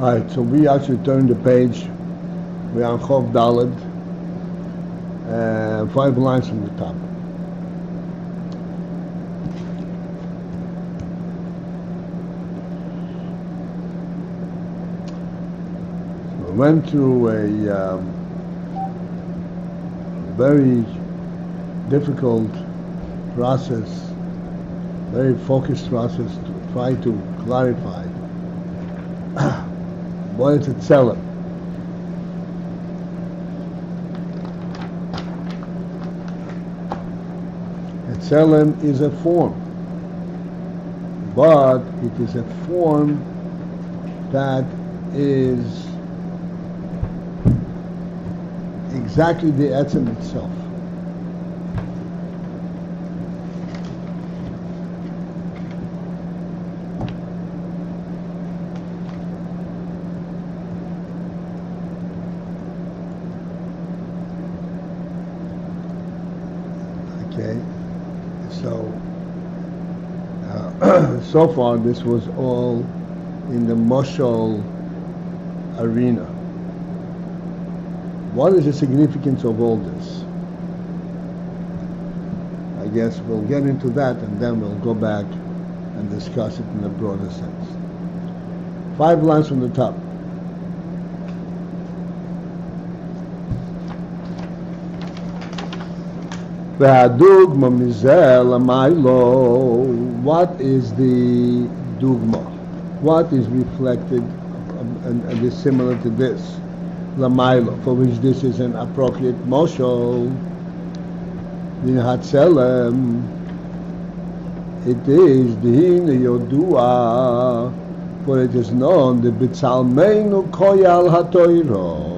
Alright, so we actually turned the page. We're on Chov Daled, 5 lines from the top. So we went through a very difficult process, very focused process to try to clarify what is a tzelem. A tzelem is a form, but it is a form that is exactly the etzem itself. So far this was all in the Moshel arena. What is the significance of all this? I guess we'll get into that and then we'll go back and discuss it in a broader sense. 5 lines from the top. V'hadugma mizeh l'maylo. What is the dugma? What is reflected and is similar to this? L'maylo, for which this is an appropriate moshel. V'hatzelem. It is the yodua, for it is known the b'tzalmeinu koyal hatoiro,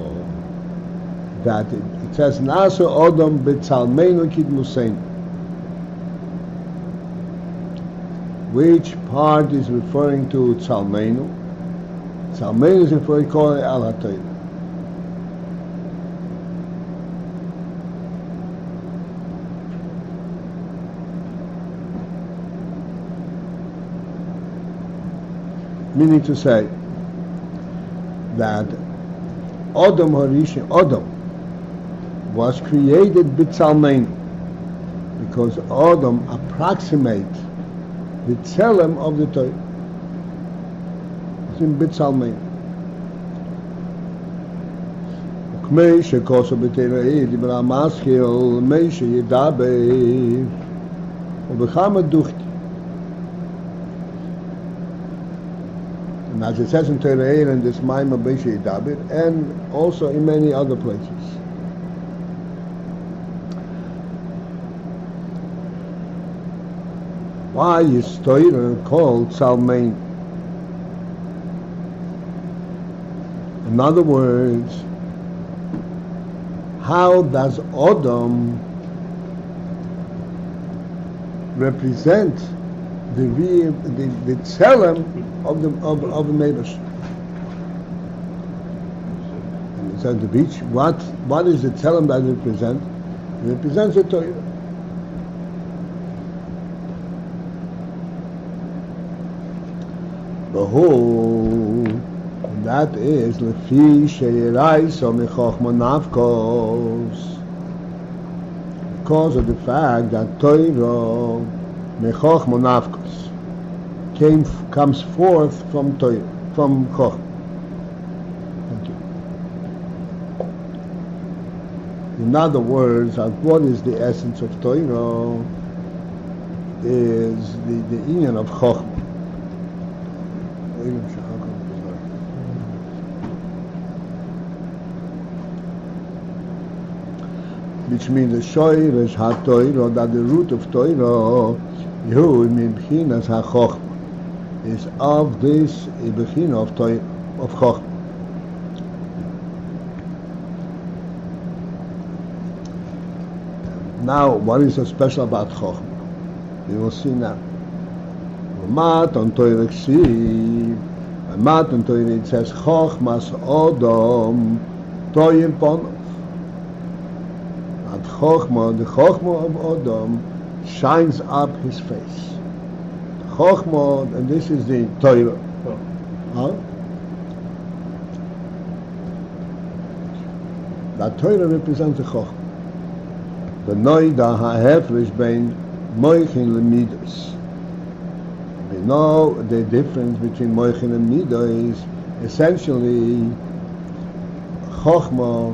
that it says Nasu Odom B'Tzalmeinu Kidmuseinu. Which part is referring to Tzalmeinu? Tzalmeinu is referring to Al HaTorah. Meaning to say that Odom Harishon, Odom was created b'tzalmeinu, because Adam approximate the tzelem of the Torah. It's in b'tzalmeinu. K'mei shekoso b'teirei dibra maschil mei sheyidaber u'b'chama duchti. And as it says in Torah and this Maimah mei sheyidaber, and also in many other places. Why is Torah called Tzalmein? In other words, how does Adam represent the tzelem of the Meibash? And it's at the beach. What is the tzelem that it represents? It represents the Torah. Behold, that is lefi sheiraiso mechochma nafkos, because of the fact that Torah mechochma nafkos comes forth from Torah, from Chochma. Thank you. In other words, what is the essence of Torah? Is the Ayin of Chochma. Which means the shoyresh ha-Torah, that the root of Torah, Yehu mibchinas ha-Chochma, is of this bechina of Torah, of Chochma. Now, what is so special about Chochmah? You will see now. Matan Torah ksiv. Matan Torah it says Chochmas Odom Toyim Ponov. And Chochmah, the Chochmah of Odom, shines up his face. Chochmah, and this is the Torah. Huh? That Torah represents the Chochmah. The Noida HaHefresh bein Moichin LeMidos. We know the difference between Moichin and Midos. Essentially, Chochmah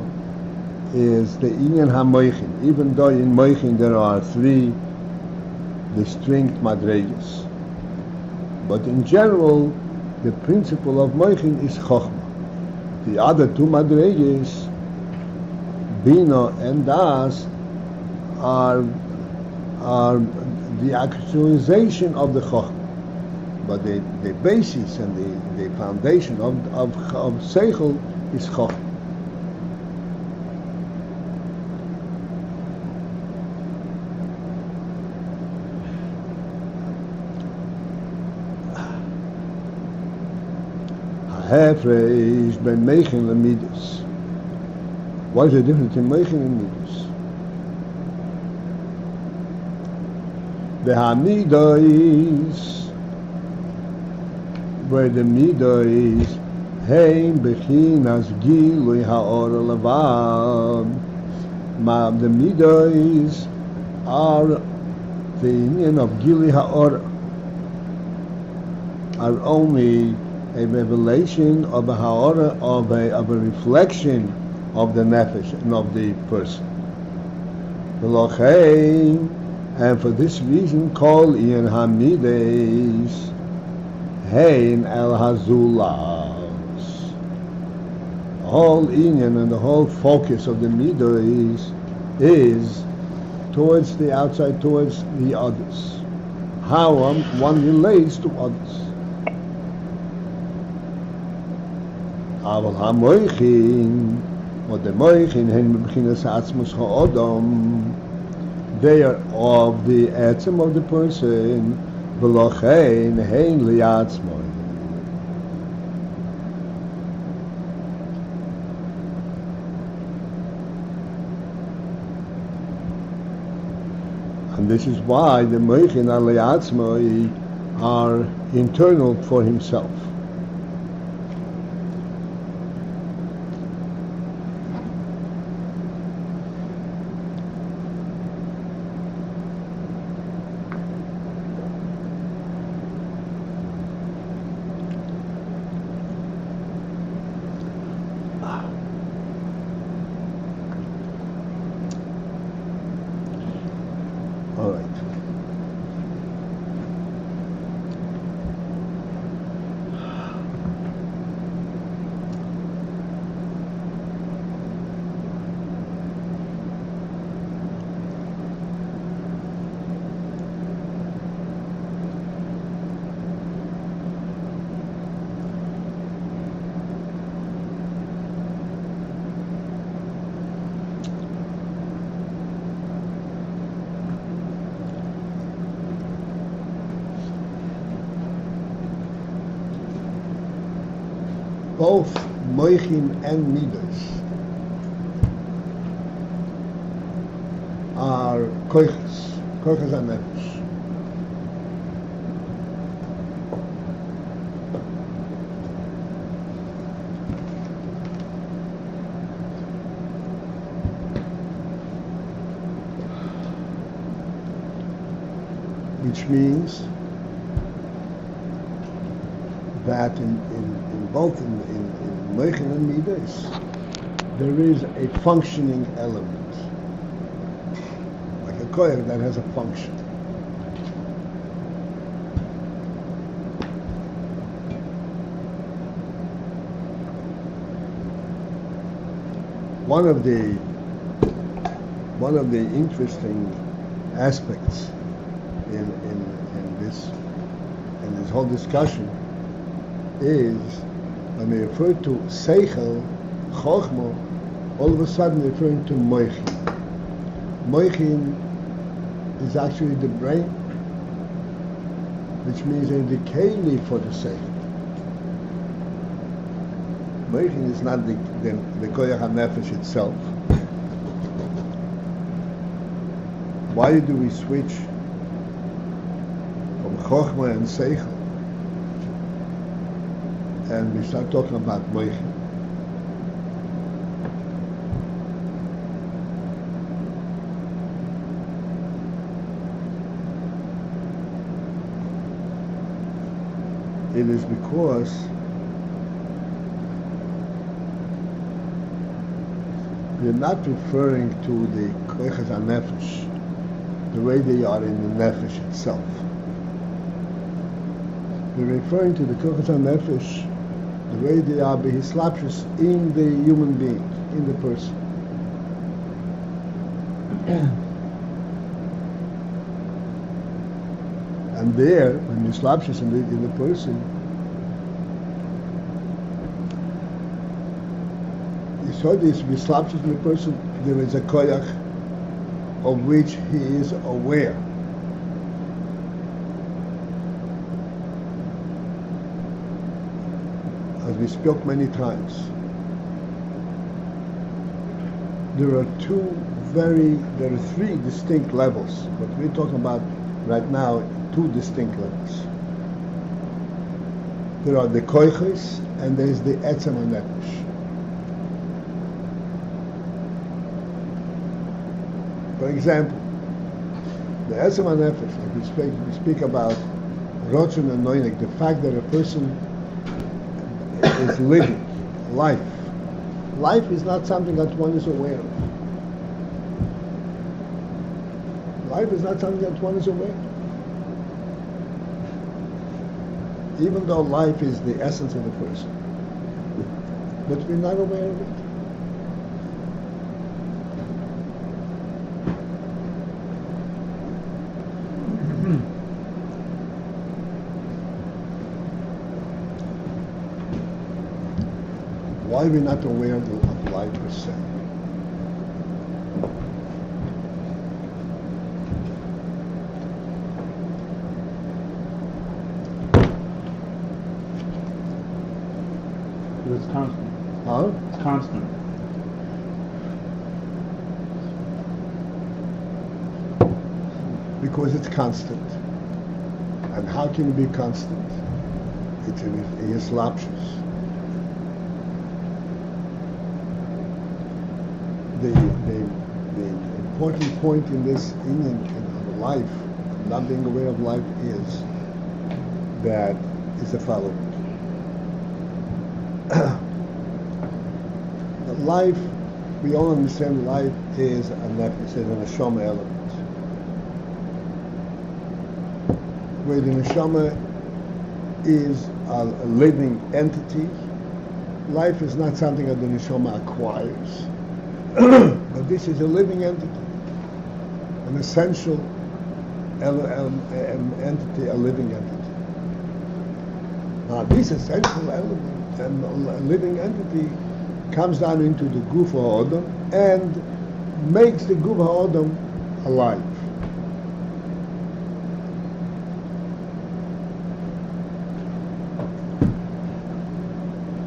is the Inyan HaMoichin. Even though in Moichin there are 3 distinct madregas. But in general, the principle of Moichin is Chochmah. The other 2 madregas, Bina and Das, are the actualization of the Chochmah. But the basis and the foundation of Seichel is Chochmah. HaHefresh ben Meichin LeMidos. What is the difference in Meichin and Midos? The Hamidos, where the Midos, Hein Bechinas Gilui Ha'or Levad. The Midos are the union of Gilui Ha'or, are only a revelation of a Ha'or, of a reflection of the Nefesh and of the person. And for this reason, call Ayin Hamides Hein El Hazulas. The whole Inyan and the whole focus of the Midos is towards the outside, towards the others. How one relates to others. Aval HaMoichin, or the Moichin, Hein B'chinas Ha'atzmus Ha'odom, they are of the etzem of the person, v'lochein hein liatzmoi. And this is why the moichin al liatzmoi are internal for himself. Both Moichin and Midos are koiches HaNefesh. Which means that in both in Moichin and Midos, there is a functioning element, like a koyer that has a function. One of the interesting aspects in this whole discussion is when they refer to Seichel, Chochmah, all of a sudden referring to Moichin. Moichin is actually the brain, which means a keli for the seichel. Moichin is not the koyach hanefesh itself. Why do we switch from chokhmah and seichel and we start talking about moichin? It is because we're not referring to the koyach hanefesh the way they are in the nefesh itself. We're referring to the koyach hanefesh the way they are behislapshus in the human being, in the person. And there, when you slapshus in the person, you saw this slapshus in the person, there is a koyach of which he is aware. As we spoke many times, there are three distinct levels, but we're talking about right now two distinct levels. There are the koiches and there's the etzem hanefesh. For example, the etzem hanefesh, like we speak about rotzon and noinik, the fact that a person is living life. Life is not something that one is aware of. Life is not something that one is aware of. Even though life is the essence of the person, but we're not aware of it. Why are we not aware of life per se? It's constant. Huh? It's constant. Because it's constant. And how can it be constant? It's islapshus. The important point in this in life, not being aware of life, is the following. Life, we all understand life is a nefesh, is a neshama element. Where the neshama is a living entity, life is not something that the neshama acquires. But this is a living entity, an essential entity, a living entity. Now, this essential element and a living entity comes down into the guf ha'odam and makes the guf ha'odam alive.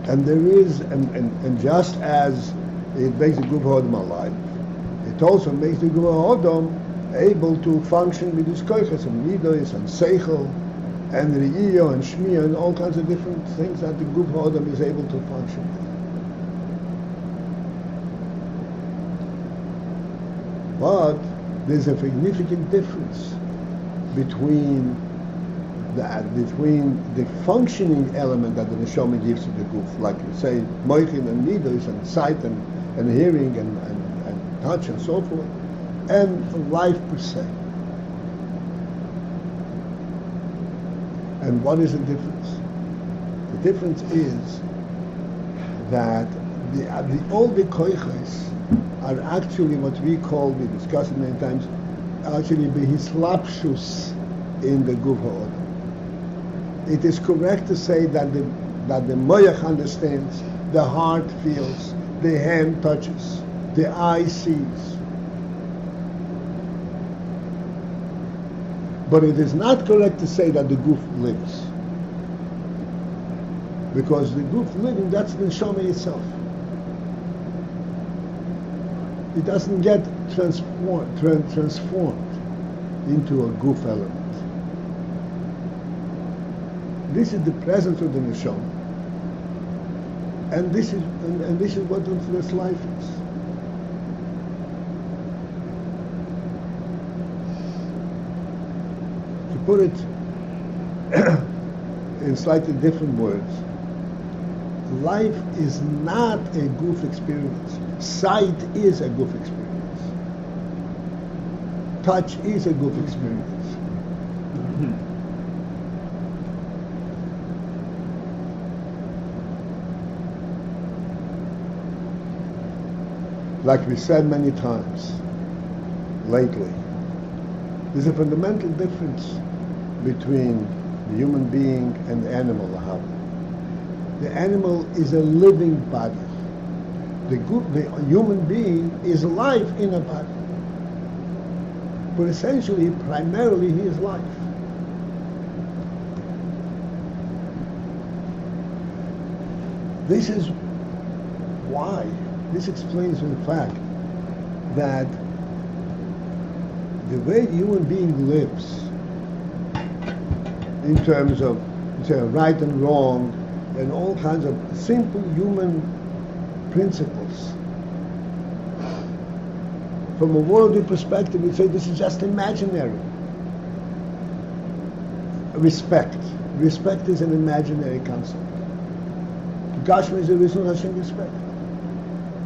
And there is, and just as it makes the guf ha'odam alive, it also makes the guf ha'odam able to function with his koiches and midos and seichel and re'iyah and shmiyah and all kinds of different things that the guf ha'odam is able to function with. But there's a significant difference between the functioning element that the neshama gives to the guf, like you say, moichin and midos and sight and hearing and touch and so forth, and life per se. And what is the difference? The difference is that all the koiches are actually what we call, we discussed it many times, actually behislapshus in the guf ha'odam. It is correct to say that the moyach understands, the heart feels, the hand touches, the eye sees. But it is not correct to say that the guf lives. Because the guf living, that's the neshama itself. It doesn't get transformed into a guf element. This is the presence of the neshama. And this is what this life is. To put it in slightly different words, life is not a guf experience. Sight is a guf experience. Touch is a guf experience. Like we said many times lately, there's a fundamental difference between the human being and the animal. The animal is a living body. The human being is life in a body. But essentially, primarily, he is life. This is why. This explains the fact that the way the human being lives, in terms of right and wrong, and all kinds of simple human principles, from a worldly perspective, we say this is just imaginary. Respect is an imaginary concept. Gashma is the reason Hashem respect.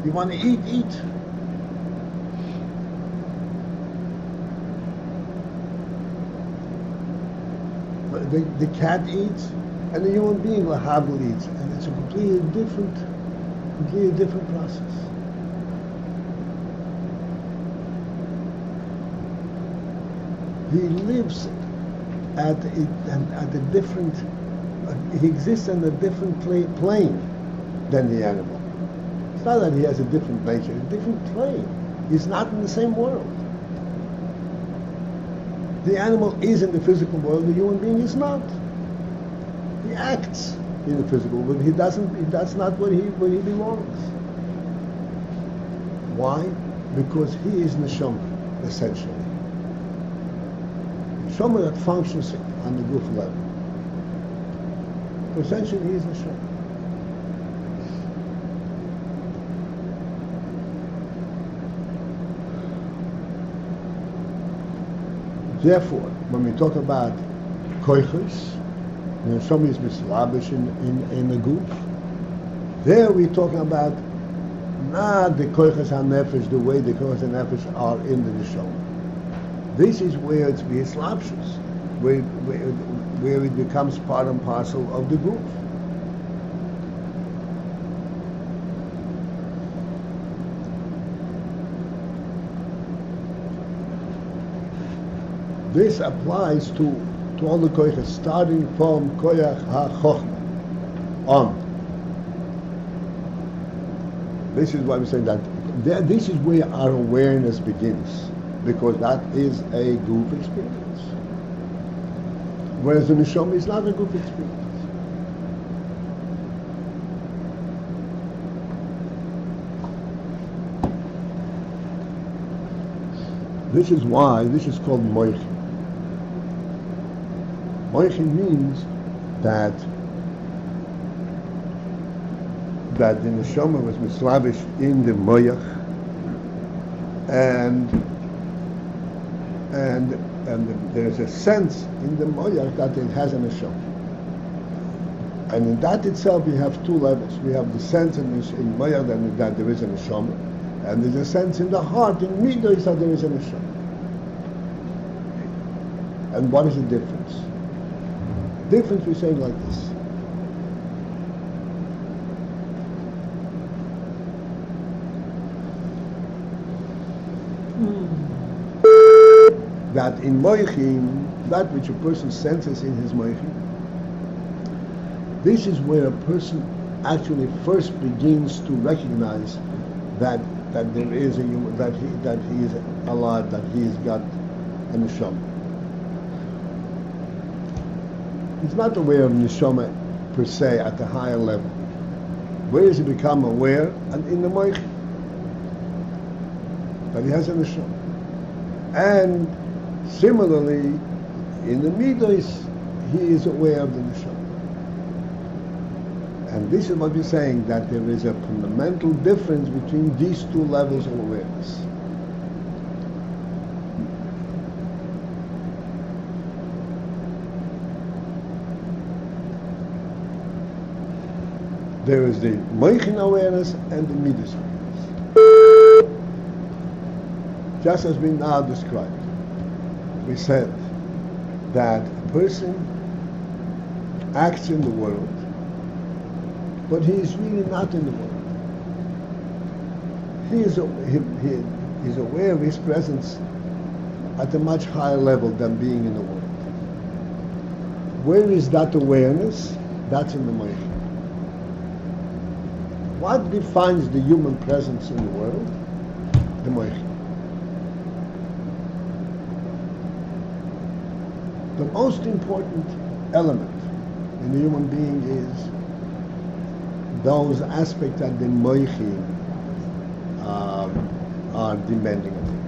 You want to eat, eat. The cat eats, and the human being, Lahavel, eats, and it's a completely different process. He lives at a different. He exists on a different plane than the animal. It's not that he has a different nature, a different plane. He's not in the same world. The animal is in the physical world, the human being is not. He acts in the physical world, but that's not where he belongs. Why? Because he is neshama, essentially. Neshama that functions on the guf level. Essentially, he is neshama. Therefore, when we talk about koiches, somebody is mislabish in the guf, there we're talking about not the koiches ha-nefesh, the way the koiches ha-nefesh are in the neshama. This is where it's mislabshus, where it becomes part and parcel of the guf. This applies to all the koiches, starting from koyach ha-chochma on. This is why we say that this is where our awareness begins, because that is a guf experience. Whereas the neshama is not a guf experience. This is why this is called moichin. Moichin means that the neshama was mislavish in the moyach, and there's a sense in the moyach that it has a neshama. And in that itself, we have two levels. We have the sense in moyach that there is a neshama, and there's a sense in the heart, in midos, that there is a neshama. And what is the difference? The difference we say like this. That in moichin, that which a person senses in his moichin, this is where a person actually first begins to recognize that there is a human, that he is alive, that he has got a neshama. He's not aware of neshama per se at a higher level. Where does he become aware? And in the moich, that he has a neshama. And similarly, in the midos, he is aware of the neshama. And this is what we're saying, that there is a fundamental difference between these two levels of awareness. There is the moichin awareness and the midas awareness. Just as we now described, we said that a person acts in the world, but he is really not in the world. He is aware of his presence at a much higher level than being in the world. Where is that awareness? That's in the moichin. What defines the human presence in the world? The moichin. The most important element in the human being is those aspects that the moichin are demanding of him,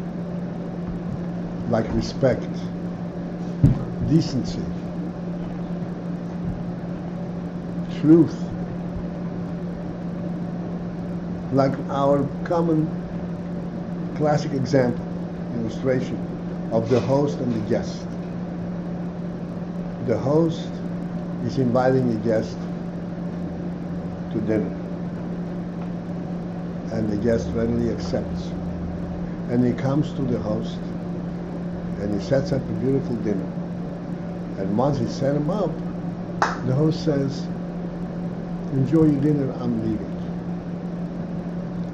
like respect, decency, truth, like our common classic example, illustration of the host and the guest. The host is inviting a guest to dinner, and the guest readily accepts. And he comes to the host, and he sets up a beautiful dinner. And once he set him up, the host says, "Enjoy your dinner, I'm leaving."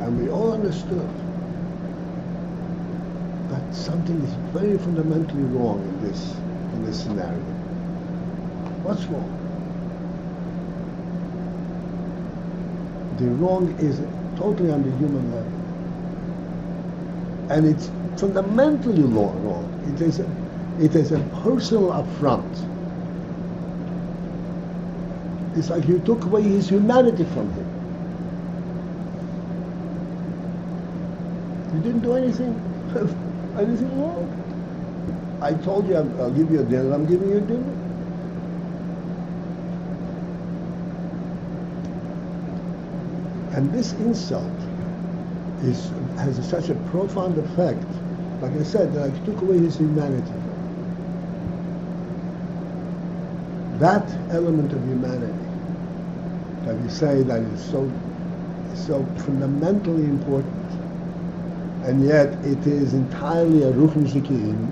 And we all understood that something is very fundamentally wrong in this scenario. What's wrong? The wrong is totally on the human level. And it's fundamentally wrong. It is a personal affront. It's like you took away his humanity from him. You didn't do anything wrong. I told you I'll give you a dinner, I'm giving you a dinner. And this insult has such a profound effect. Like I said, that I took away his humanity from him. That element of humanity that we say that is so fundamentally important, and yet it is entirely a ruchnische ki'im.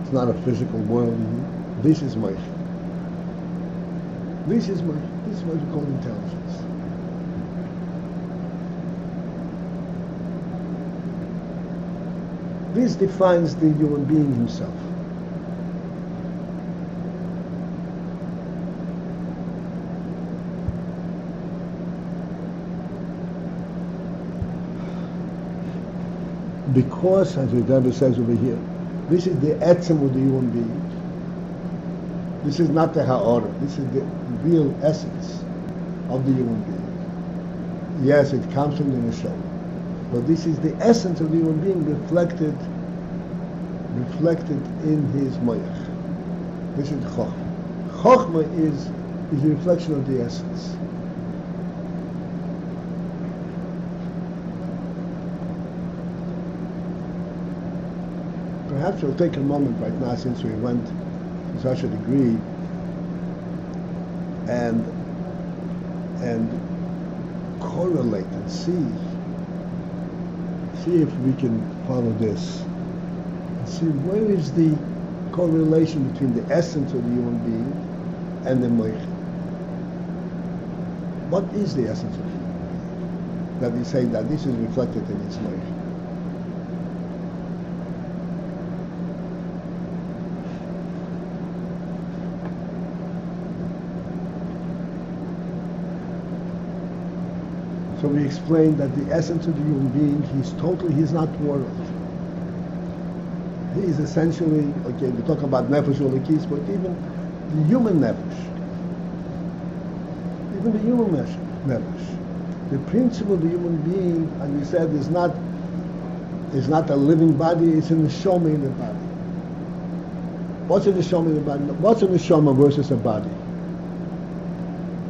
It's not a physical world. This is moichin. This is what we call intelligence. This defines the human being himself. Because, as the Rebbe says over here, this is the etzem of the human being. This is not the ha'orah. This is the real essence of the human being. Yes, it comes from the neshama. But this is the essence of the human being reflected in his moyach. This is chokhmah. Chokhmah is a reflection of the essence. Perhaps we'll take a moment right now, since we went to such a degree, and correlate and see if we can follow this, and see where is the correlation between the essence of the human being and the moichin. What is the essence of the human being? That we say that this is reflected in its moichin. So we explained that the essence of the human being, he's not world. He is essentially, okay, we talk about nefesh ulikis, but the human nefesh, even the human nefesh, the principle of the human being, as we said, is not a living body, it's a neshama in the body. What's a neshama in the body? What's a neshama versus a body?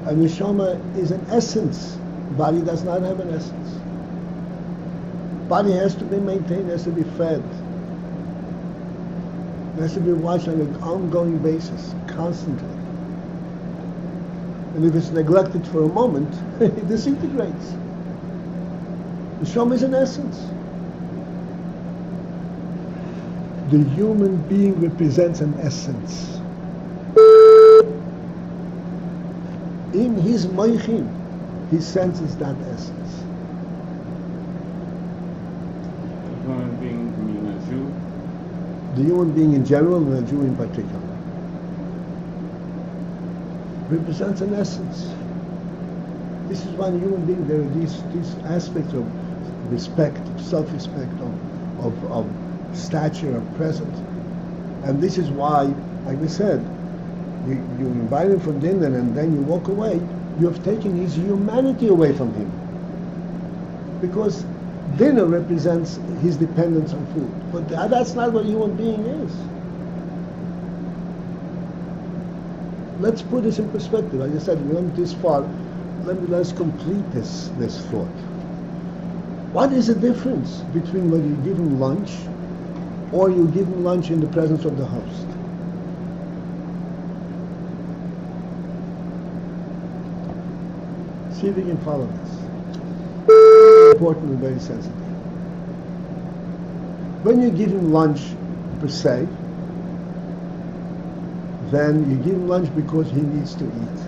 A neshama is an essence. Body does not have an essence. Body has to be maintained, has to be fed. It has to be watched on an ongoing basis, constantly. And if it's neglected for a moment, it disintegrates. The neshama is an essence. The human being represents an essence. In his moichin, he senses that essence. The human being, you mean a Jew? The human being in general and a Jew in particular represents an essence. This is why in a human being there are these aspects of respect, of self-respect, of stature, of presence. And this is why, like we said, you invite him for dinner and then you walk away, you have taken his humanity away from him. Because dinner represents his dependence on food. But that's not what a human being is. Let's put this in perspective. Like I said, we went this far. Let's complete this thought. What is the difference between whether you give him lunch or you give him lunch in the presence of the host? See if you can follow this. Very important and very sensitive. When you give him lunch per se, then you give him lunch because he needs to eat.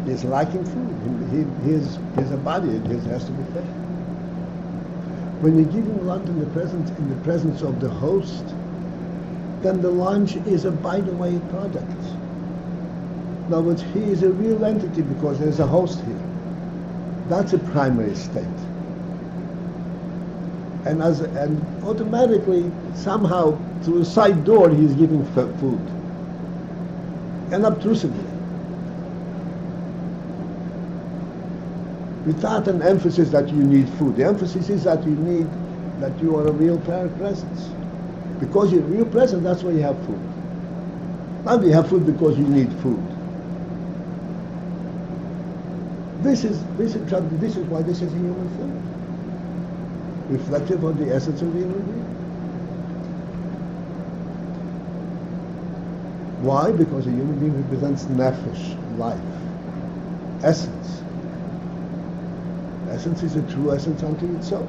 He's lacking food. He has a body. It has to be fed. When you give him lunch in the presence of the host, then the lunch is a by-the-way product. In other words, he is a real entity because there's a host here. That's a primary state. And automatically, somehow, through a side door, he's giving food. Unobtrusively. Without an emphasis that you need food. The emphasis is that you are a real presence. Because you're a real presence, that's why you have food. Not you have food because you need food. This is why this is a human thing. Reflective of the essence of the human being. Why? Because a human being represents nefesh, life, essence. Essence is a true essence unto itself.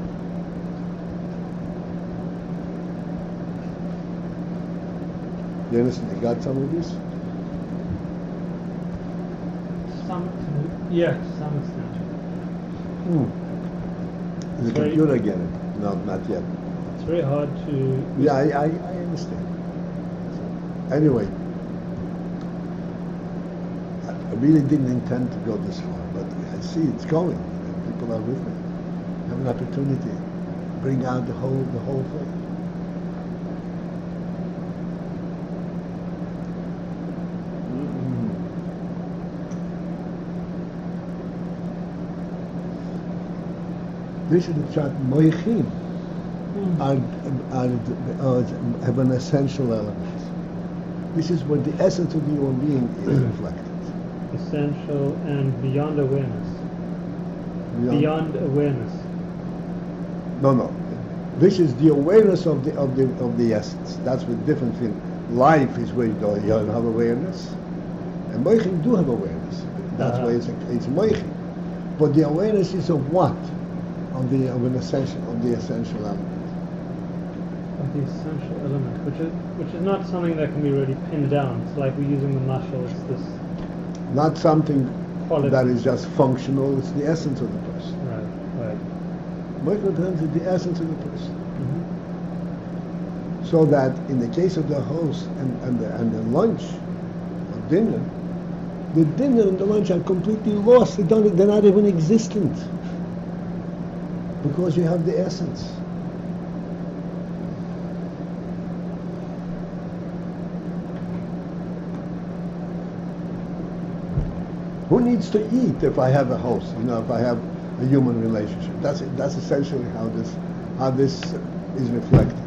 You understand? You got some of this? Yes, some extent. The computer get it? No, not yet. It's very hard to... Yeah, I understand. Anyway, I really didn't intend to go this far, but I see it's going. People are with me. I have an opportunity to bring out the whole thing. This is the chart. Moichin have an essential element. This is where the essence of the human being is reflected. Essential and beyond awareness. Beyond awareness. No. This is the awareness of the essence. That's the difference in life is where you don't have awareness, and moichin do have awareness. That's why it's moichin. But the awareness is of what? Of the essential element. Of the essential element, which is not something that can be really pinned down. It's like we're using the muscle. It's this. Not something quality that is just functional. It's the essence of the person. Right. Moichin represents the essence of the person. Mm-hmm. So that in the case of the host and the lunch or dinner, the dinner and the lunch are completely lost. They're not even existent. Because you have the essence. Who needs to eat if I have a host? If I have a human relationship. That's essentially how this is reflected.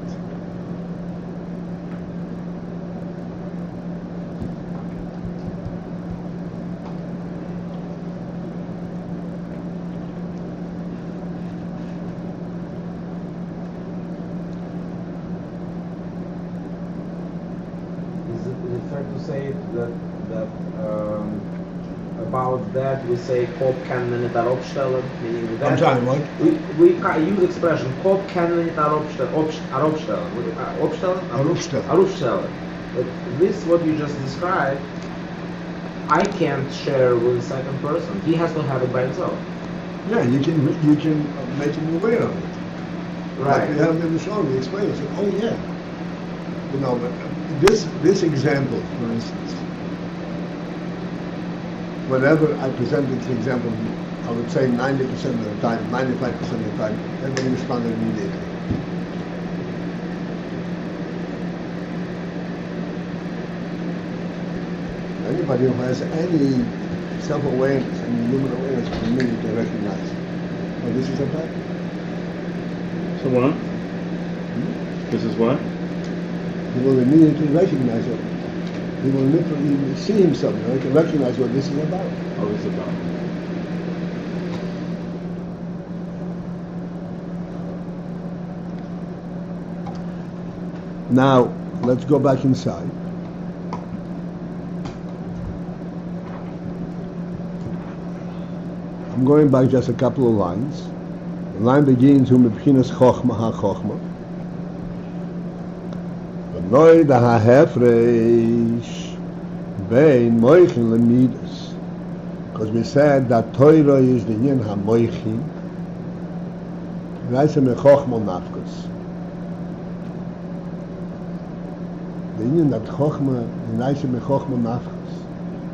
Is it fair to say that about that we say Kop kann man nicht aufstellen, meaning that I'm sorry, what? we use expression Kop kann man nicht aufstellen. But this what you just described, I can't share with the second person. He has to have it by himself. Yeah, you can make him aware of it. Right. Like we have in the show, we explain it. Say, oh yeah. But this example, for instance, whenever I present this example, I would say 90% of the time, 95% of the time, everybody responded immediately. Anybody who has any self-awareness, any human awareness can immediately recognize, oh, this is a fact. So what? This is what? He will immediately recognize it. He will literally see himself, he can recognize what this is about. What is it about? Now, let's go back inside. I'm going back just a couple of lines. The line begins, Mebchinas Chochma HaChochma. V'noi da ha'hefresh bein moichin lemidas. Because we said that Torah is the yin ha'moichin. And I say mechochma nafkos. The yin that chochma, and I say mechochma nafkos.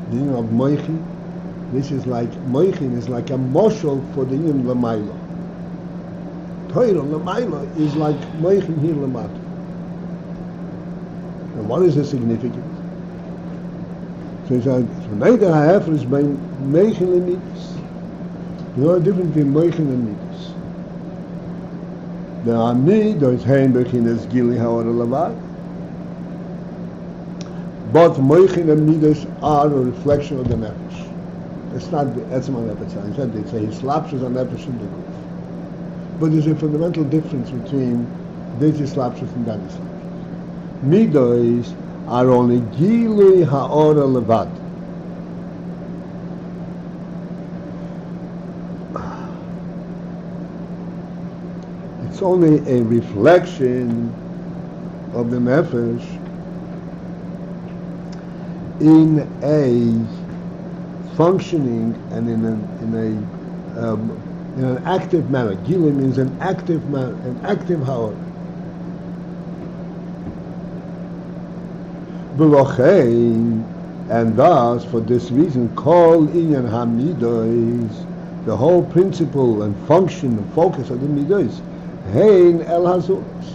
The yin of moichin. This is like, moichin is like a moshel for the yin l'mayla. Torah l'mayla is like moichin here l'mata. And what is the significance? So he said, neither ha'efer is by moichin l'midas. There's no difference between moichin and midas. The ami, there's hein bechinas gili ha'ora levad. But moichin and midas are a reflection of the nefesh. It's not the etzma nefesh. He said it's a hislapshus on nefesh in the goof. But there's a fundamental difference between this hislapshus and that hislapshus. Midos are only gilui ha'ora levad. It's only a reflection of the nefesh in a functioning and in an active manner. Gilui means an active manner, an active ha'ora. And thus, for this reason, kol inyan hamidos, the whole principle and function and focus of the midos, hein el hazulas.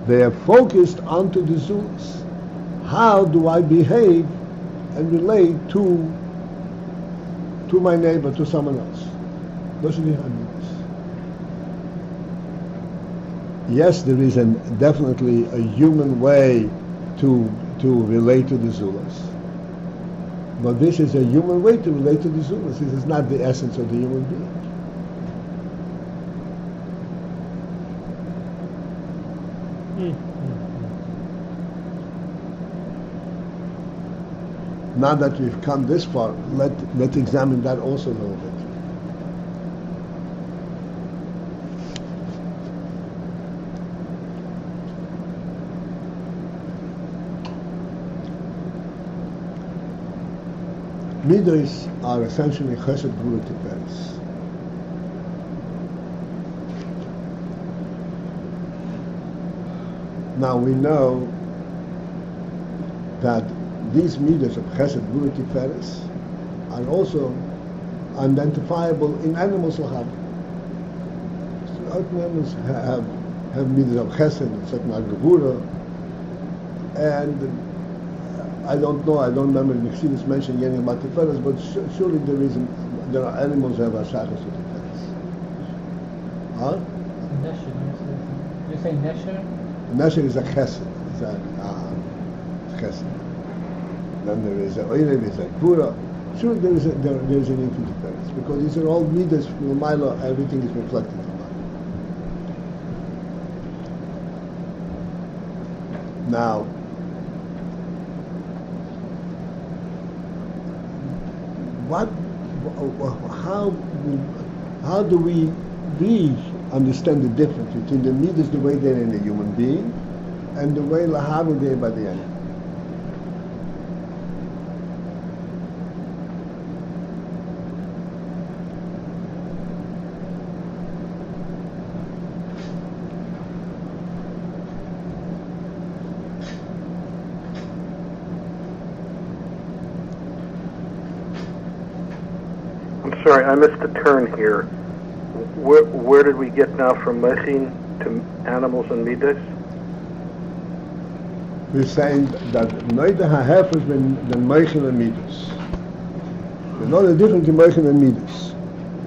They are focused onto the zulas. How do I behave and relate to my neighbor, to someone else? Those are the hamidos. Yes, there is definitely a human way to relate to the zulas. But this is a human way to relate to the zulas. This is not the essence of the human being. Now that we've come this far, let's examine that also a little bit. Midos are essentially chesed gvura tiferes. Now we know that these midos of chesed gvura tiferes are also identifiable in animals l'chad. Certain animals have midos of chesed, certain are gvura, and I don't know. I don't remember the Chassidus mentioning anything about Tiferes, but surely there are animals that have Shachas with Tiferes. Huh? Nesher, you're saying Nesher? Nesher is a chesed. It's a chesed. Then there is a oirev, is a pura. Sure, there is an infant Tiferes because these are all midas from the Milo. Everything is reflected in life. Now, how do we understand the difference between the midas the way they're in a human being and the way lahavu they're by the animal? Sorry, I missed the turn here. Where did we get now from Mechin to animals and Midas? We're saying that neither ha'hefers than Mechin and Midas. There's not a difference in Mechin and Midas.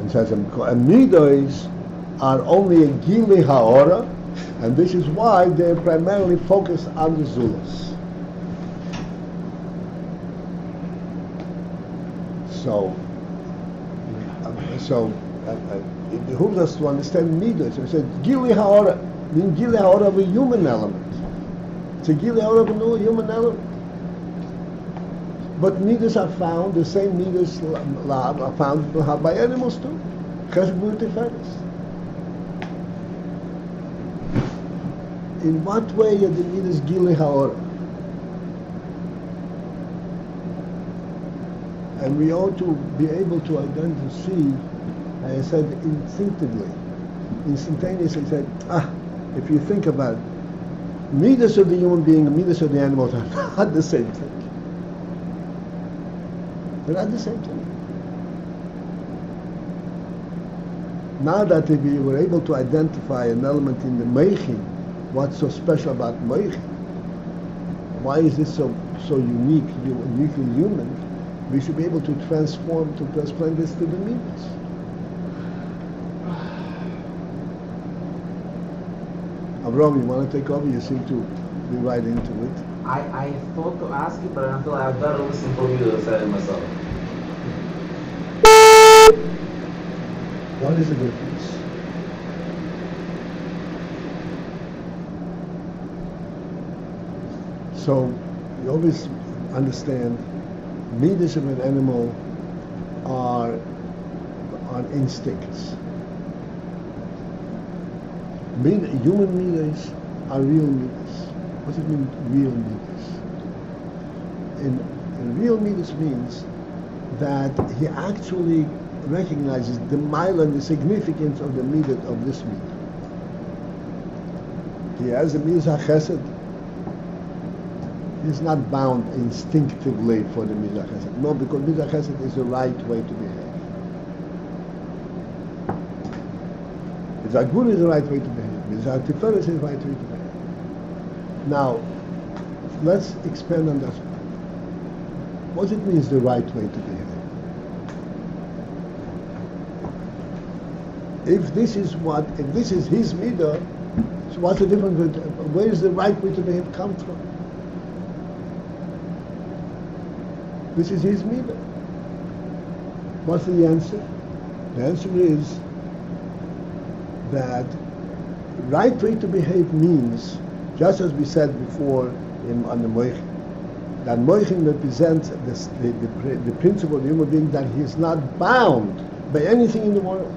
And says, and Midas are only a gili ha'ora, and this is why they're primarily focused on the Zulus. So it behooves us to understand midas. So we said gili ha'ora, mean gili ha'ora of a human element. It's a gili ha'ora of a human element. But midas are found, the same midas are found by animals too. Chesed Tiferes. In what way are the midas gili ha'ora? And we ought to be able to see, I said instantaneously said, if you think about it, midas of the human being and midas of the animals are not the same thing. They're not the same thing. Now that we were able to identify an element in the Meichin, what's so special about Meichin? Why is this so uniquely human? We should be able to explain this to the midas. Avram, you want to take over? You seem to be right into it. I thought to ask you, but until I better listen for you to say it myself. What is the difference? So you always understand midas of an animal are instincts. Human midas are real midas. What does it mean, real midas? And real midas means that he actually recognizes the mile and the significance of the midah of this midah. He has the midas hachesed. He's not bound instinctively for the midah chesed. No, because midah chesed is the right way to behave. Midah is the right way to behave. Midah tiferes is the right way to behave. Now, let's expand on that. What does it mean, the right way to behave? If this is his midah, so what's the difference? Where does the right way to behave come from? This is his midah. What's the answer? The answer is that right way to behave means, just as we said before on the Moichin, that Moichin represents the principle of the human being that he is not bound by anything in the world.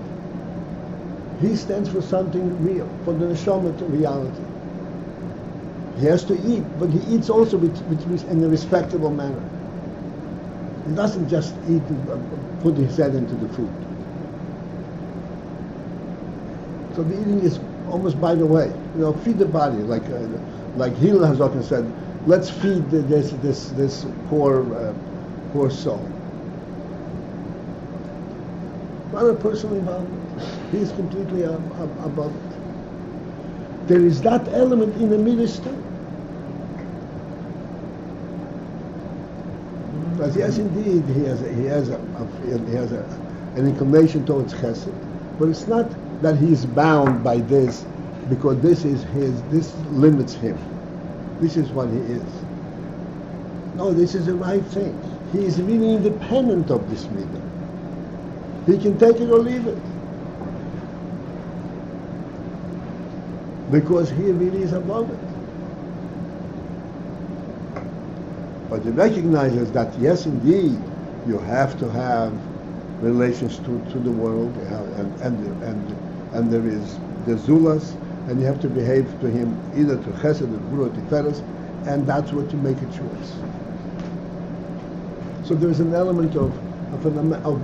He stands for something real, for the neshama to reality. He has to eat, but he eats also in a respectable manner. He doesn't just eat, put his head into the food. So the eating is almost by the way. Feed the body, like Hillel has often said. Let's feed this poor soul. Not a personal involvement. He is completely above it. There is that element in the midas too. Because yes, indeed, he has an inclination towards chesed, but it's not that he's bound by this, because this limits him. This is what he is. No, this is the right thing. He is really independent of this midah. He can take it or leave it. Because he really is above it. But he recognizes that, yes, indeed, you have to have relations to the world, and there is the zulas, and you have to behave to him either to chesed or gvura or tiferes, and that's what you make a choice. So there's an element of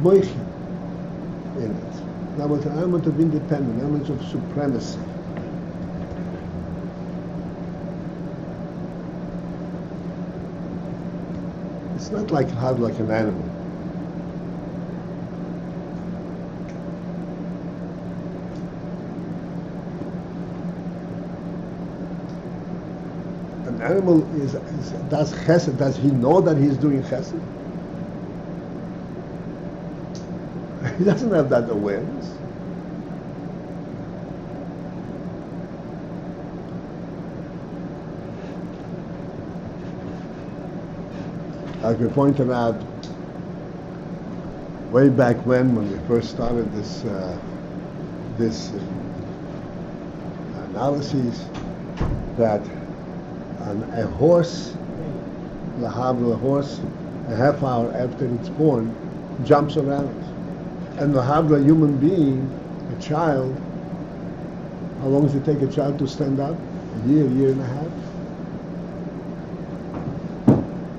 moichin in it. Now, it's an element of independence, an element of supremacy. It's not like an animal. An animal does chesed. Does he know that he's doing chesed? He doesn't have that awareness. As we pointed out way back when we first started this analysis, that a horse, a horse, a half hour after it's born, jumps around. And a human being, a child, how long does it take a child to stand up? A year and a half?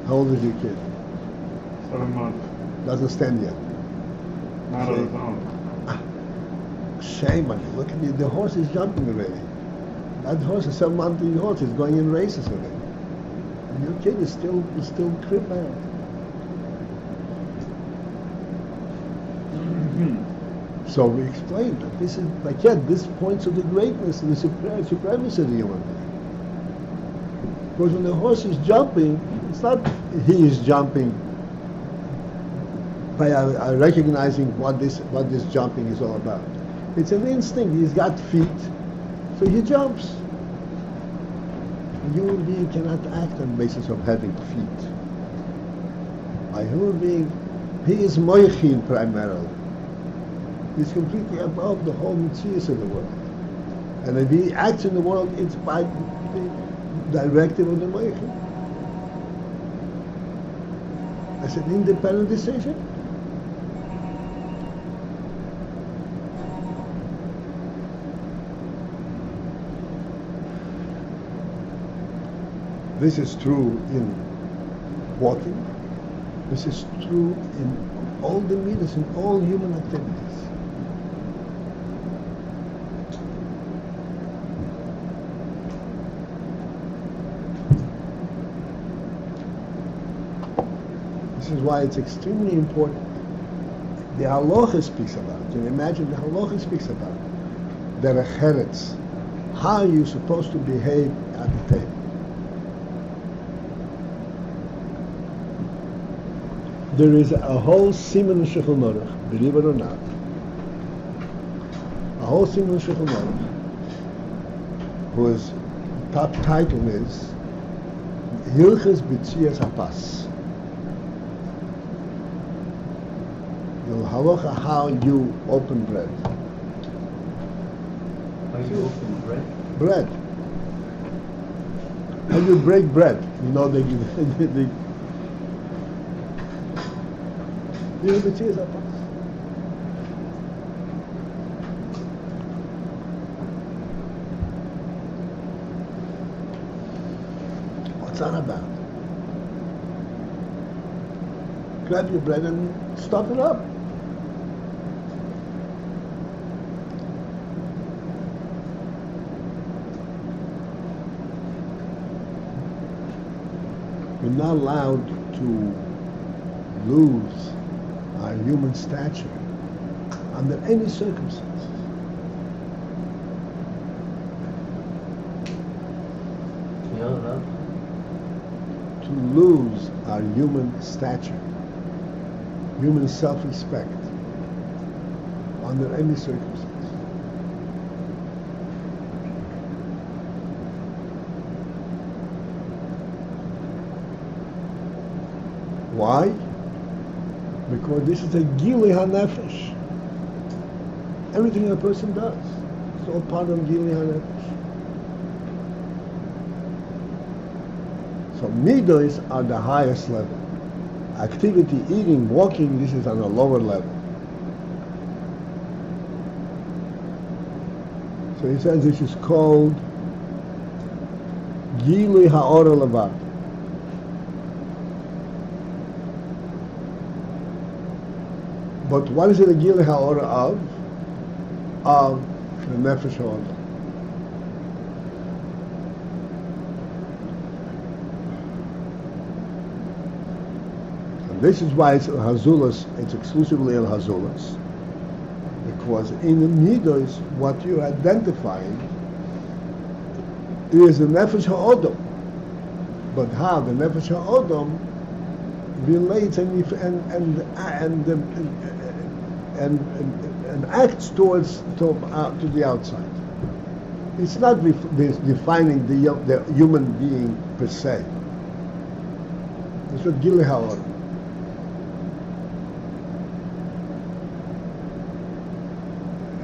How old is your kid? 7 months. Doesn't stand yet. Not on his own. Shame on you. Look at you. The horse is jumping already. That horse is 7-month-old horse. Is going in races already. And your kid is still crippled. So we explained that this is, again, this points to the greatness and the supremacy of the human being. Because when the horse is jumping, it's not he is jumping by recognizing what this jumping is all about. It's an instinct. He's got feet, so he jumps. A human being cannot act on the basis of having feet. A human being, he is moichin primarily. He's completely above the whole mitzvahs of the world. And if he acts in the world, it's by the directive of the moichin. That's an independent decision. This is true in walking. This is true in all the midas, in all human activities. This is why it's extremely important. The halacha speaks about it. You imagine the halacha speaks about it. Derech Eretz, how you're supposed to behave at the table. There is a whole Siman Shulchan Aruch, believe it or not, a whole Siman Shulchan Aruch, whose top title is Hilchas B'tzias Hapas. The halacha how you open bread. How you open bread? Bread. How you break bread. You know the B'tzias Hapas. What's that about? Grab your bread and stuff it up. We're not allowed to lose our human stature under any circumstances. You're allowed. To to lose our human stature, human self-respect, under any circumstance. Why? Because this is a Gili HaNefesh. Everything a person does, it's all part of Gili HaNefesh. So midos are the highest level. Activity, eating, walking, this is on a lower level. So he says this is called Gili Ha'ora Levad. But what is it a Gili Ha'ora of? Of the Nefesh Ha'ora. And this is why it's Hazulas, it's exclusively El Hazulas. Because in the Midos, what you're identifying is the Nefesh HaOdom. But how the Nefesh HaOdom relates and acts towards to the outside. It's not defining the human being per se. It's what Gili Ha'or.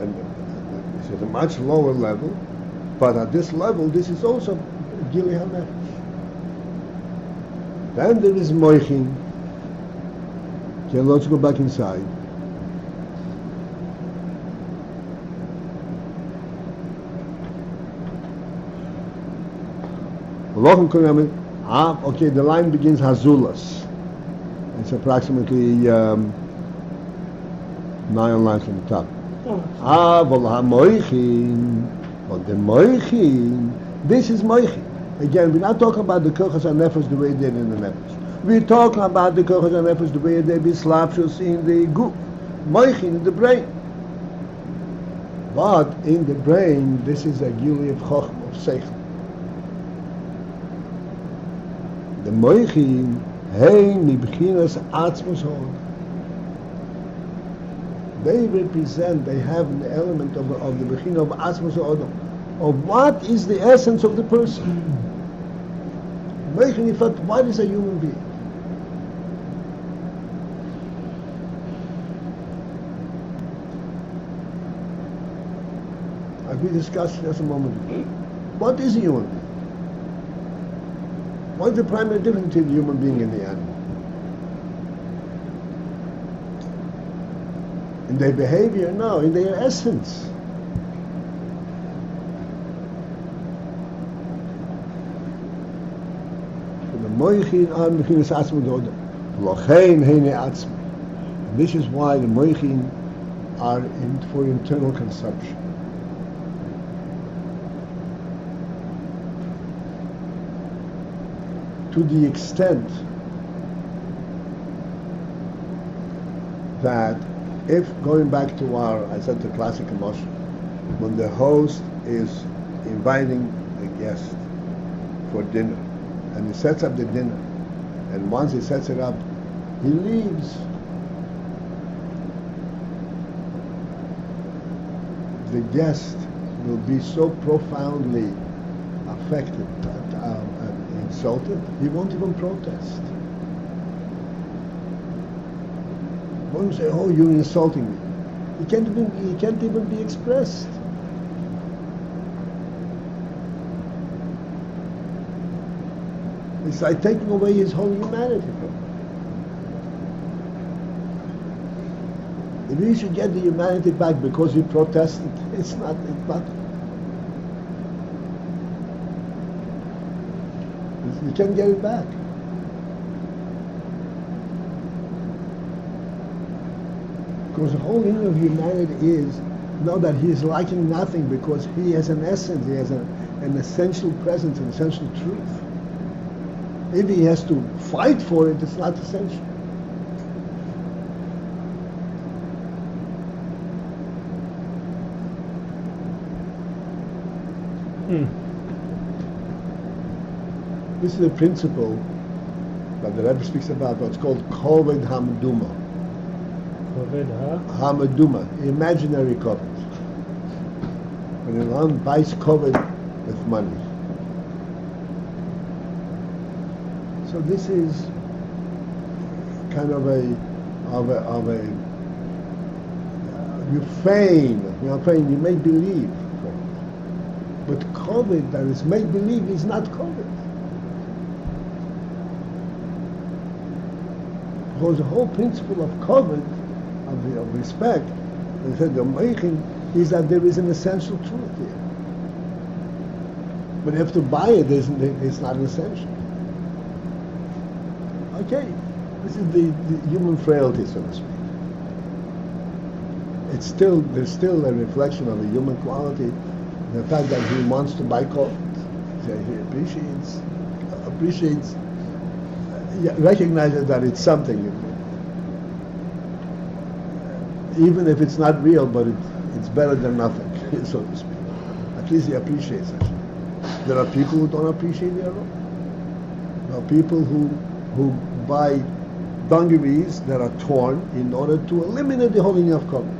And this is a much lower level, but at this level, this is also Gili HaNefesh. Then there is Moichin. Okay, let's go back inside. Okay, the line begins Hazulas. It's approximately 9 lines from the top. But the Moichin, this is Moichin. Again, we're not talking about the Kochas HaNefesh the way they did in the Nefesh. We're talking about the Kochas HaNefesh the way they be slapshus in the Guf, Moichin in the brain. But in the brain, this is a Gili of Chochmah, of Seichel. The Moichin, hey, mibchinas atzmos hod. They represent, they have an element of the bechina of atzmos hodom, of what is the essence of the person. Moichin, in fact, what is a human being? As we discussed just a moment ago, what is a human being? What is the primary difference between the human being and the animal? In their behavior? No, in their essence. So the moichin are mechinas atzmo dodom. Lochein heine atzmo. This is why the moichin are for internal consumption. To the extent that if, going back to I said the classic emotion, when the host is inviting a guest for dinner, and he sets up the dinner, and once he sets it up, he leaves. The guest will be so profoundly affected, insulted, he won't even protest. He won't say, "Oh, you're insulting me." He can't even be expressed. It's like taking away his whole humanity from him. If you should get the humanity back because you protested, it's not. You can't get it back. Because the whole meaning of humanity is know that he is lacking nothing because he has an essence, he has an essential presence, an essential truth. If he has to fight for it, it's not essential. This is a principle but the Rebbe speaks about what's called koved hamaduma. Koved Hamaduma, imaginary koved. When a man buys koved with money. So this is kind of a you feign, you make believe. But koved that is make believe is not koved. Because the whole principle of koved, of respect, they said the meiching is that there is an essential truth here. But if to buy it, it's not essential. Okay, this is the human frailty, so to speak. There's still a reflection of a human quality, the fact that he wants to buy koved. He appreciates, recognizes that it's something, even if it's not real, but it's better than nothing, so to speak. At least he appreciates it. There are people who don't appreciate it at all. There are people who buy dungarees that are torn in order to eliminate the whole meaning of koved.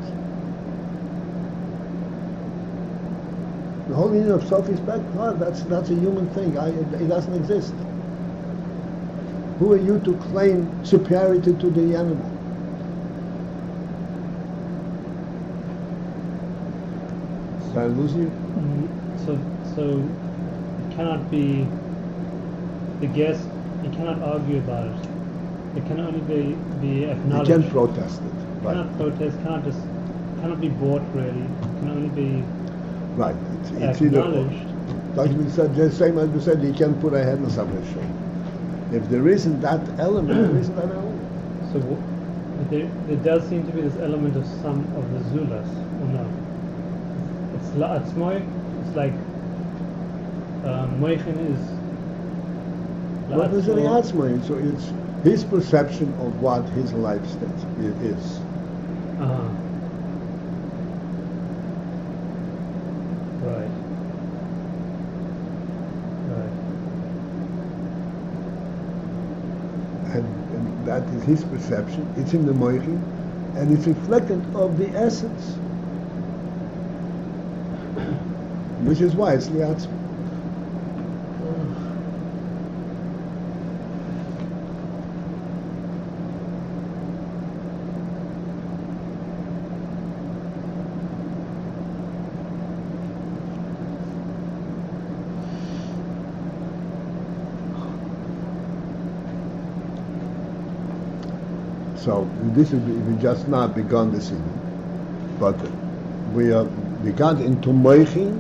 The whole meaning of self-respect, that's a human thing. It doesn't exist. Who are you to claim superiority to the animal? Did I lose you? So it cannot be the guest. You cannot argue about it. It can only be acknowledged. You can protest it. Cannot protest. Cannot be bought really. It can only be right. It's either acknowledged. like we said, the same as we said, you can put a head on somebody's shoulder. If there isn't that element, there isn't that element. So there does seem to be this element of some of the zulas, or no? It's like moichin is. What is it? So it's his perception of what his life state is. Right. And that is his perception. It's in the moichin, and it's reflected of the essence, which is why it's liatzma. So this is we just not begun this evening, but we got into moichin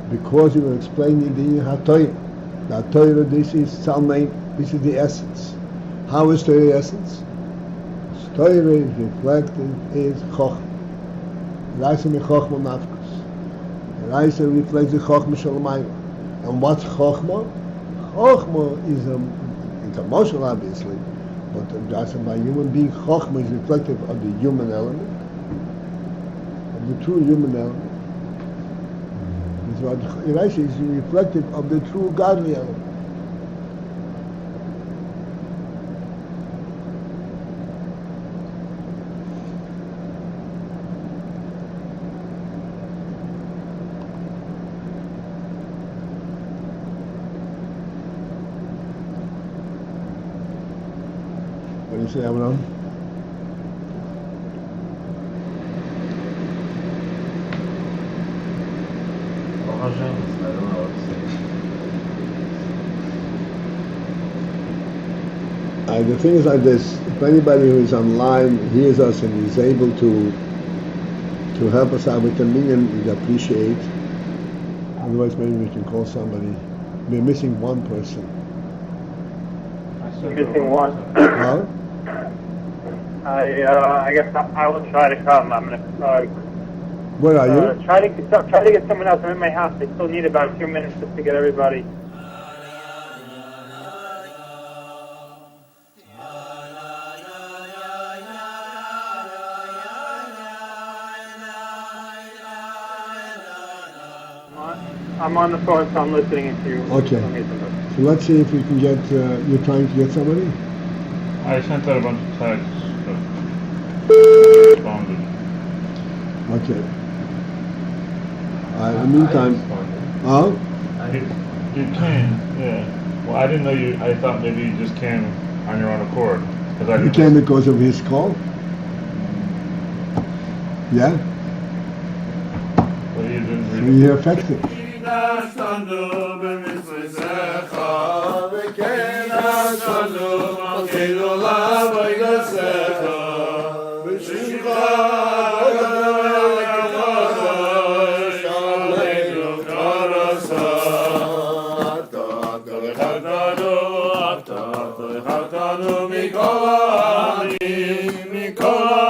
because we were explaining the HaTorah. The Torah, this is Salmein, this is the essence. How is Torah essence? Torah is reflected is Chochmah. Raisa me Chochmah nafkus. Raisa reflects the Chochmah Shalmayim. And what's Chochmah? Chochmah is it's emotional, obviously. But just by human being, Chochmah is reflective of the human element, of the true human element. It's what Rashi is reflective of the true godly element. What do you say, Abraham? I don't know what to say. The thing is like this: if anybody who is online hears us and is able to help us out with the meaning, we'd appreciate. Otherwise, maybe we can call somebody. We're missing one person. Missing one. Huh? I guess I will try to come. I'm gonna Where are you? try to get someone else. I'm in my house. I still need about a few minutes just to get everybody. I'm on the phone, so I'm listening to you. Okay. So let's see if we can get. You're trying to get somebody. I sent out a bunch of texts, but nobody responded. Okay. In the meantime, huh? You can, yeah. Well, I didn't know you. I thought maybe you just came on your own accord. Because I You didn't. came because of his call? Yeah? But you didn't So read you're it. effective. Mikol